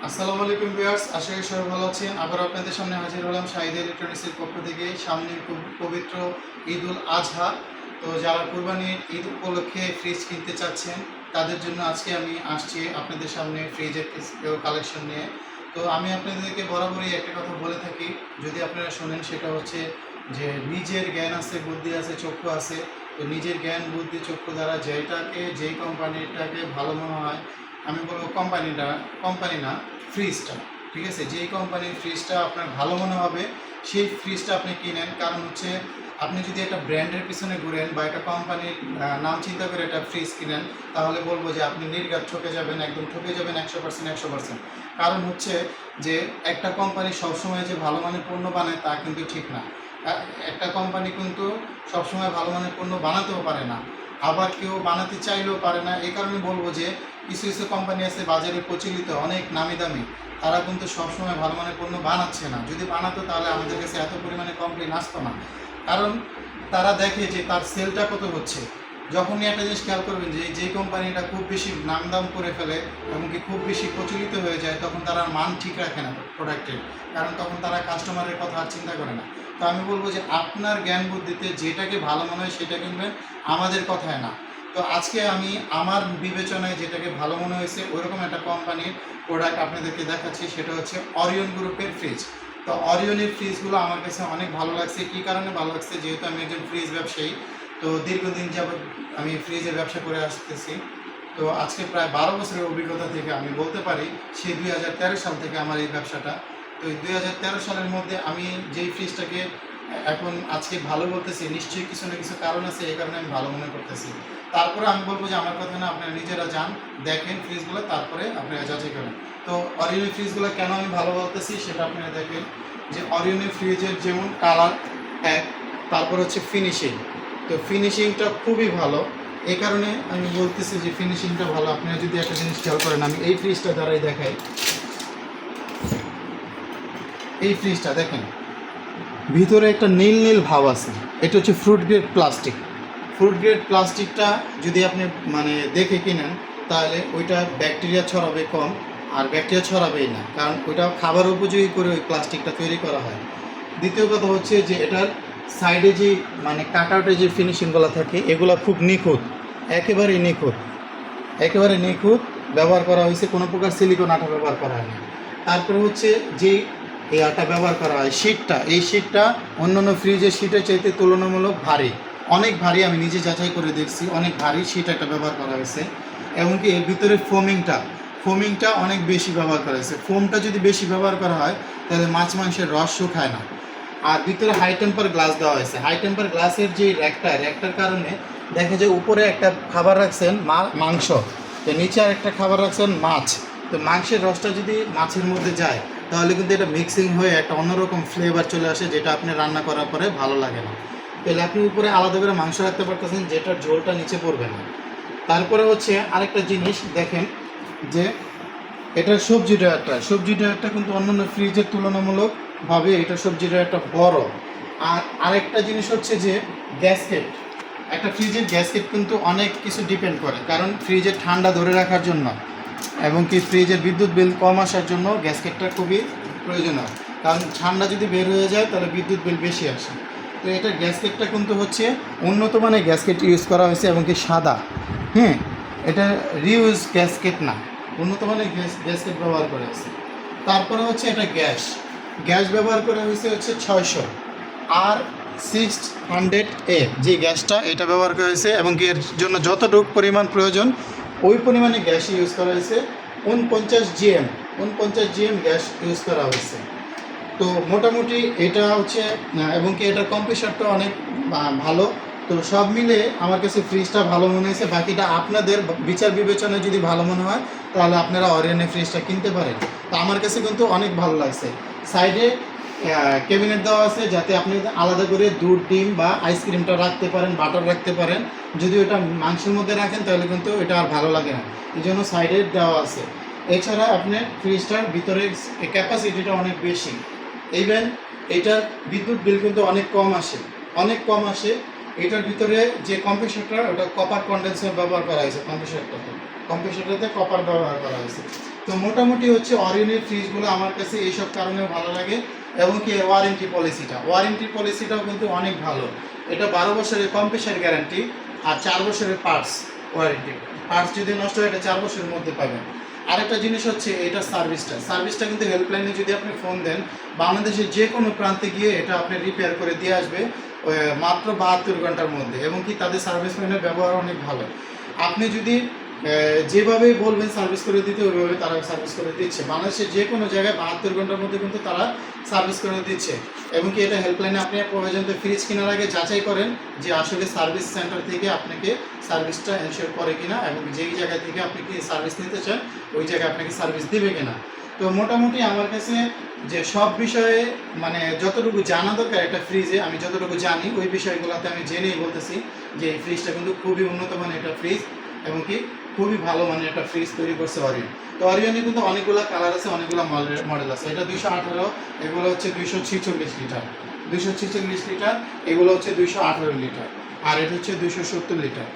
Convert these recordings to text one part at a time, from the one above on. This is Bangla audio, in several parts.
আসসালামু আলাইকুম ভিউয়ার্স, আশা করি সবাই ভালো আছেন। আবার আপনাদের সামনে হাজির হলাম শাহিদ ইলেকট্রনিক্সের পক্ষ থেকে। সামনে পবিত্র ঈদ উল আজহা, তো যারা কুরবানির ঈদ উপলক্ষে ফ্রিজ কিনতে চাচ্ছেন তাদের জন্য আজকে আমি আসছি আপনাদের সামনে ফ্রিজের কালেকশন নিয়ে। তো আমি আপনাদেরকে বরাবরই একটা কথা বলে থাকি, যদি আপনারা শোনেন, সেটা হচ্ছে যে নিজের জ্ঞান আছে, বুদ্ধি আছে, চক্ষু আছে। তো নিজের জ্ঞান, বুদ্ধি, চক্ষু দ্বারা যেই কোম্পানিটাকে ভালো মনে হয়, আমি বলবো কোম্পানি না, ফ্রিজটা, ঠিক আছে, যেই কোম্পানির ফ্রিজটা আপনার ভালো মনে হবে সেই ফ্রিজটা আপনি কিনেন। কারণ হচ্ছে আপনি যদি একটা ব্র্যান্ডের পিছনে ঘুরেন বা একটা কোম্পানির নাম চিন্তা করে একটা ফ্রিজ কিনেন, তাহলে বলবো যে আপনি নির্ঘাত ঠকে যাবেন, একদম ঠকে যাবেন 100%। কারণ হচ্ছে যে একটা কোম্পানি সবসময় যে ভালো মানের পণ্য বানায় তা কিন্তু ঠিক না। একটা কোম্পানি কিন্তু সবসময় ভালো মানের পণ্য বানাতেও পারে না, আবার কেউ বানাতে চাইলেও পারে না। এই কারণে বলবো যে কিছু কিছু কোম্পানি আছে বাজারে প্রচলিত, অনেক নামি দামি, তারা কিন্তু সবসময় ভালো মানের পণ্য বানাচ্ছে না। যদি বানাতো তাহলে আমাদের কাছে এত পরিমাণে কমপ্লেন আসতো না। কারণ তারা দেখে যে তার সেলটা কত হচ্ছে। যখনই একটা জিনিস খেয়াল করবেন যে যেই কোম্পানিটা খুব বেশি নাম দাম করে ফেলে এমনকি খুব বেশি প্রচলিত হয়ে যায়, তখন তারা মান ঠিক রাখে না প্রোডাক্টের। কারণ তখন তারা কাস্টমারের কথা আর চিন্তা করে না। তো আমি বলবো যে আপনার জ্ঞান বুদ্ধিতে যেটাকে ভালো মনে হয় সেটা কিনবেন, আমাদের কথায় না। তো আজকে আমি আমার বিবেচনায় যেটাকে ভালো মনে হয়েছে ওইরকম একটা কোম্পানির প্রোডাক্ট আপনাদেরকে দেখাচ্ছি, সেটা হচ্ছে অরিয়ন গ্রুপের ফ্রিজ। তো অরিয়নের ফ্রিজগুলো আমার কাছে অনেক ভালো লাগছে। কী কারণে ভালো লাগছে? যেহেতু আমি একজন ফ্রিজ ব্যবসায়ী, তো দীর্ঘদিন যাবৎ আমি ফ্রিজের ব্যবসা করে আসতেছি। তো আজকে প্রায় 12 বছরের অভিজ্ঞতা থেকে আমি বলতে পারি, সেই 2013 সাল থেকে আমার এই ব্যবসাটা। তো এই 2013 সালের মধ্যে আমি যেই ফ্রিজটাকে এখন আজকে ভালো বলতেছি, নিশ্চয়ই কিছু না কিছু কারণ আছে, এই কারণে আমি ভালো মনে করতেছি। তারপরে আমি বলবো যে আমার কথা না, আপনারা নিজেরা যান, দেখেন ফ্রিজগুলো, তারপরে আপনারা যাচাই করেন। তো অরিয়নের ফ্রিজগুলো কেন আমি ভালো বলতেছি সেটা আপনারা দেখেন, যে অরিয়নের ফ্রিজের যেমন কালার এক, তারপর হচ্ছে ফিনিশিং। তো ফিনিশিংটা খুবই ভালো, এই কারণে আমি বলতেছি যে ফিনিশিংটা ভালো। আপনারা যদি একটা জিনিস খেয়াল করেন, আমি এই ফ্রিজটা দ্বারাই দেখাই। এই ফ্রিজটা দেখেন, ভিতরে একটা নীল নীল ভাব আছে। এটা হচ্ছে fruit grade plastic. Fruit grade প্লাস্টিকটা যদি আপনি দেখে কিনেন, তাহলে ওইটা ব্যাকটেরিয়া ছড়াবে কম, আর ব্যাকটেরিয়া ছড়াবেই না, কারণ ওইটা খাবার উপযোগী করে ওই প্লাস্টিকটা তৈরি করা হয়। দ্বিতীয় কথা হচ্ছে যে এটার সাইডে যে কাট আউটে যে ফিনিশিংগুলো থাকে, এগুলো খুব নিখুঁত, একেবারেই নিখুঁত, একেবারে নিখুঁত ব্যবহার করা হয়েছে, কোনো প্রকার সিলিকন আঠা ব্যবহার করা হয়নি। তারপরে হচ্ছে যেই এই আটা ব্যবহার করা হয়, শীটটা, এই শীটটা অন্যান্য ফ্রিজের শীটের চাইতে তুলনামূলক ভারী, অনেক ভারী। আমি নিজে যাচাই করে দেখছি, অনেক ভারী শীট একটা ব্যবহার করা হয়েছে। এমনকি এর ভিতরে ফোমিংটা অনেক বেশি ব্যবহার করা হয়েছে। ফোমটা যদি বেশি ব্যবহার করা হয় তাহলে মাছ মাংসের রস শুকায় না। আর ভিতরে হাই টেম্পার গ্লাস দেওয়া হয়েছে। হাই টেম্পার গ্লাসের যে র্যাকটার কারণে দেখা যায় উপরে একটা খাবার রাখছেন মাংস, তো নিচে আর একটা খাবার রাখছেন মাছ। তো মাংসের রসটা যদি মাছের মধ্যে যায়, তাহলে কিন্তু এটা মিক্সিং হয়ে একটা অন্যরকম ফ্লেভার চলে আসে, যেটা আপনি রান্না করার পরে ভালো লাগে না। তাহলে আপনি উপরে আলাদা করে মাংস রাখতে পারতেছেন, যেটার ঝোলটা নিচে পড়বে না। তারপরে হচ্ছে আরেকটা জিনিস দেখেন, যে এটার সবজি ড্রয়ারটা কিন্তু অন্যান্য ফ্রিজের তুলনামূলকভাবে এটা সবজি ড্রয়ারটা বড়। আর আরেকটা জিনিস হচ্ছে যে গ্যাসকেট, একটা ফ্রিজের গ্যাসকেট কিন্তু অনেক কিছু ডিপেন্ড করে। কারণ ফ্রিজের ঠান্ডা ধরে রাখার জন্য এবং কি ফ্রিজের বিদ্যুৎ বিল কম আসার জন্য গ্যাসকেটটা খুবই প্রয়োজনীয়। কারণ ঠান্ডা যদি বের হয়ে যায় তাহলে বিদ্যুৎ বিল বেশি আসে। তো এটা গ্যাসকেটটা কিন্তু হচ্ছে উন্নত মানের গ্যাসকেট ইউজ করা হয়েছে, এবং কি সাদা, এটা রিউজ গ্যাসকেট না, উন্নত মানের গ্যাসকেট ব্যবহার করা হয়েছে। তারপরে হচ্ছে এটা গ্যাস ব্যবহার করা হয়েছে হচ্ছে 600 আর 600A যে গ্যাসটা, এটা ব্যবহার করা হয়েছে, এবং কি এর জন্য যতটুকু পরিমাণ প্রয়োজন ওই পরিমাণে গ্যাস ইউজ করা হয়েছে। 49 GM গ্যাস ইউজ করা হয়েছে। তো মোটামুটি এটা হচ্ছে, এবং কি এটার কম্প্রেসারটা অনেক ভালো। তো সব মিলে আমার কাছে ফ্রিজটা ভালো মনে হয়েছে। বাকিটা আপনাদের বিচার বিবেচনায় যদি ভালো মনে হয় তাহলে আপনারা অরিয়নের ফ্রিজটা কিনতে পারেন। তো আমার কাছে কিন্তু অনেক ভালো লাগছে। সাইডে ক্যাবিনেট দেওয়া আছে, যাতে আপনি আলাদা করে দুধ, ডিম বা আইসক্রিমটা রাখতে পারেন, বাটার রাখতে পারেন। যদি ওটা মাংসের মধ্যে রাখেন তাহলে কিন্তু এটা আর ভালো লাগে না, এই জন্য সাইডে দেওয়া আছে। এছাড়া আপনার ফ্রিজটার ভিতরে ক্যাপাসিটিটা অনেক বেশি। ইভেন এটার বিদ্যুৎ বিল কিন্তু অনেক কম আসে। এটার ভিতরে যে কম্প্রেসারটা, ওটা কপার কন্ডেন্সার ব্যবহার করা হয়েছে। কম্প্রেসারটাতে কপার ব্যবহার করা হয়েছে। তো মোটামুটি হচ্ছে অরিয়নের ফ্রিজগুলো আমার কাছে এইসব কারণে ভালো লাগে, এবং কি ওয়ারেন্টি পলিসিটাও কিন্তু অনেক ভালো। এটা 12 বছরের কম্প্রেসার গ্যারান্টি আর 4 বছরের ওয়ারেন্টি। পার্টস যদি নষ্ট হয় এটা 4 বছরের মধ্যে পাবেন। আরেকটা জিনিস হচ্ছে এটা সার্ভিসটা কিন্তু হেল্পলাইনে যদি আপনি ফোন দেন, বাংলাদেশের যে কোনো প্রান্তে গিয়ে এটা আপনি রিপেয়ার করে দিয়ে আসবে মাত্র 72 ঘন্টার মধ্যে, এবং কি তাদের সার্ভিস ম্যানের ব্যবহার অনেক ভালো। আপনি যদি যেভাবেই বলবেন সার্ভিস করে দিতে, ওইভাবে তারা সার্ভিস করে দিচ্ছে। বাংলাদেশের যে কোনো জায়গায় 72 ঘন্টার মধ্যে কিন্তু তারা সার্ভিস করে দিচ্ছে। এবং কি এটা হেল্পলাইনে আপনি পর্যন্ত ফ্রিজ কেনার আগে যাচাই করেন যে আসলে সার্ভিস সেন্টার থেকে আপনাকে সার্ভিসটা এনশিওর করে কিনা, এবং যেই জায়গা থেকে আপনি কি সার্ভিস নিতে চান ওই জায়গায় আপনাকে সার্ভিস দেবে কিনা। তো মোটামুটি আমার কাছে যে সব বিষয়ে মানে যতটুকু জানা দরকার একটা ফ্রিজে, আমি যতটুকু জানি ওই বিষয়গুলোতে আমি জেনেই বলতেছি যে এই ফ্রিজটা কিন্তু খুবই উন্নত মানের একটা ফ্রিজ, এবং কি খুবই ভালো মানের একটা ফ্রিজ তৈরি করছে অরিয়ন। তো অরিয়নে কিন্তু অনেকগুলো কালার আছে, অনেকগুলো মডেল আছে। এটা 218, এগুলো হচ্ছে 246 লিটার, 246 লিটার, এগুলো হচ্ছে 218 লিটার, আর এটা হচ্ছে 270 লিটার।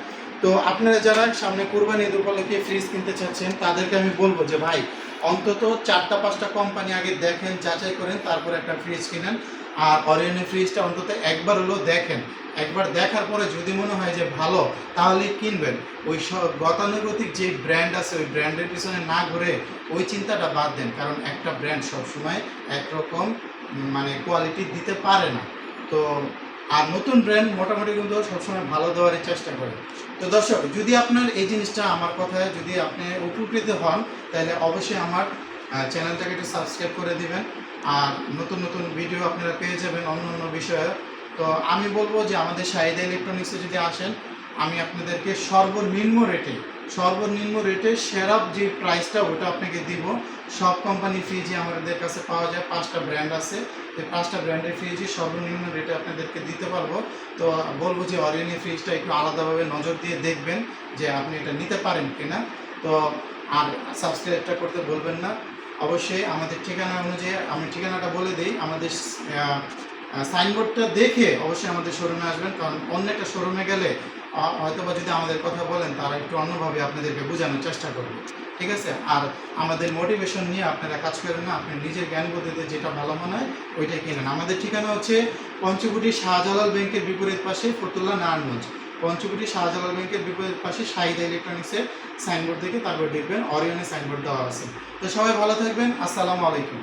তো আপনারা যারা সামনে কুরবানি ঈদ উপলক্ষে ফ্রিজ কিনতে চাচ্ছেন তাদেরকে আমি বলবো যে ভাই অন্তত 4-5টা কোম্পানি আগে দেখেন, যাচাই করেন, তারপর একটা ফ্রিজ কিনেন। আর অরিয়নের ফ্রিজটা অন্তত একবার হলেও দেখেন, একবার দেখার পরে যদি মনে হয় যে ভালো তাহলে কিনবেন। ওই সব গতানুগতিক যে ব্র্যান্ড আছে ওই ব্র্যান্ডের পিছনে না ঘুরে ওই চিন্তাটা বাদ দেন, কারণ একটা ব্র্যান্ড সবসময় একরকম মানে কোয়ালিটি দিতে পারে না। তো আর নতুন ব্র্যান্ড মোটামুটি কিন্তু সবসময় ভালো দেওয়ারই চেষ্টা করে। তো দর্শক, যদি আপনার এই জিনিসটা আমার কথায় যদি আপনি উপকৃত হন তাহলে অবশ্যই আমার চ্যানেলটাকে একটু সাবস্ক্রাইব করে দিবেন, আর নতুন নতুন ভিডিও আপনারা পেয়ে যাবেন অন্য অন্য বিষয়ে। তো আমি বলবো যে আমাদের শাহিদা ইলেকট্রনিক্সে যদি আসেন, আমি আপনাদেরকে সর্বনিম্ন রেটে সেরা যে প্রাইসটা ওটা আপনাকে দিব। সব কোম্পানি ফ্রিজই আমাদের কাছে পাওয়া যায়, 5টা ব্র্যান্ড আছে, এই 5টা ব্র্যান্ডের ফ্রিজই সর্বনিম্ন রেটে আপনাদেরকে দিতে পারবো। তো বলবো যে অরিয়নের ফ্রিজটা একটু আলাদাভাবে নজর দিয়ে দেখবেন যে আপনি এটা নিতে পারেন কিনা। তো আর সাবস্ক্রাইবটা করতে বলবেন না। অবশ্যই আমাদের ঠিকানা অনুযায়ী আমি ঠিকানাটা বলে দিই, আমাদের সাইনবোর্ডটা দেখে অবশ্যই আমাদের শোরুমে আসবেন, কারণ অন্য একটা শোরুমে গেলে হয়তো বা যদি আমাদের কথা বলেন তারা একটু অন্যভাবে আপনাদেরকে বোঝানোর চেষ্টা করবে, ঠিক আছে। আর আমাদের মোটিভেশন নিয়ে আপনারা কাজ করেন না, আপনি নিজের জ্ঞান বুদ্ধিতে যেটা ভালো মনে হয় ওইটাই কিনেন। আমাদের ঠিকানা হচ্ছে পঞ্চকুটি শাহজালাল ব্যাংকের বিপরীত পাশে ফতুল্লা নারায়ণগঞ্জ। পঞ্চকুটি শাহজালাল ব্যাংকের বিপরীত পাশে শাহিদা ইলেকট্রনিক্সের সাইনবোর্ড দেখে তারপর দেখবেন অরিয়নের সাইনবোর্ড দেওয়া আছে। তো সবাই ভালো থাকবেন, আসসালামু আলাইকুম।